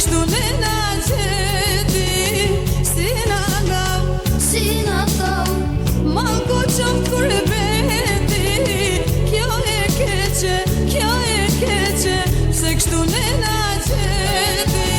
kështu ne na gjeti, si na thau, manko qoftë kur e beti, kjo e keqe, se kështu ne na gjeti.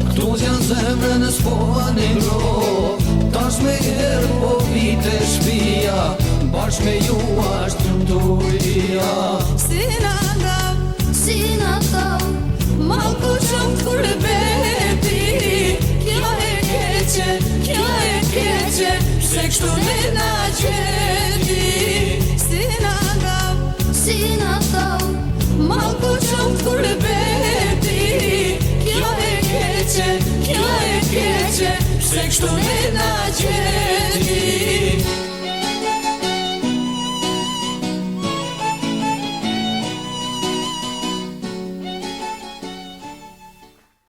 Këtu janë zemrën e s'poha negro, tash me herë po vite shpia, bashkë me ju ashtë lumturia. Si na thau, manko qoftë kur e beti, kjo e keqe, se kështu ne na gjeti. Si na thau, manko qoftë kur e beti, kjo e keqe, se kështu ne na gjeti.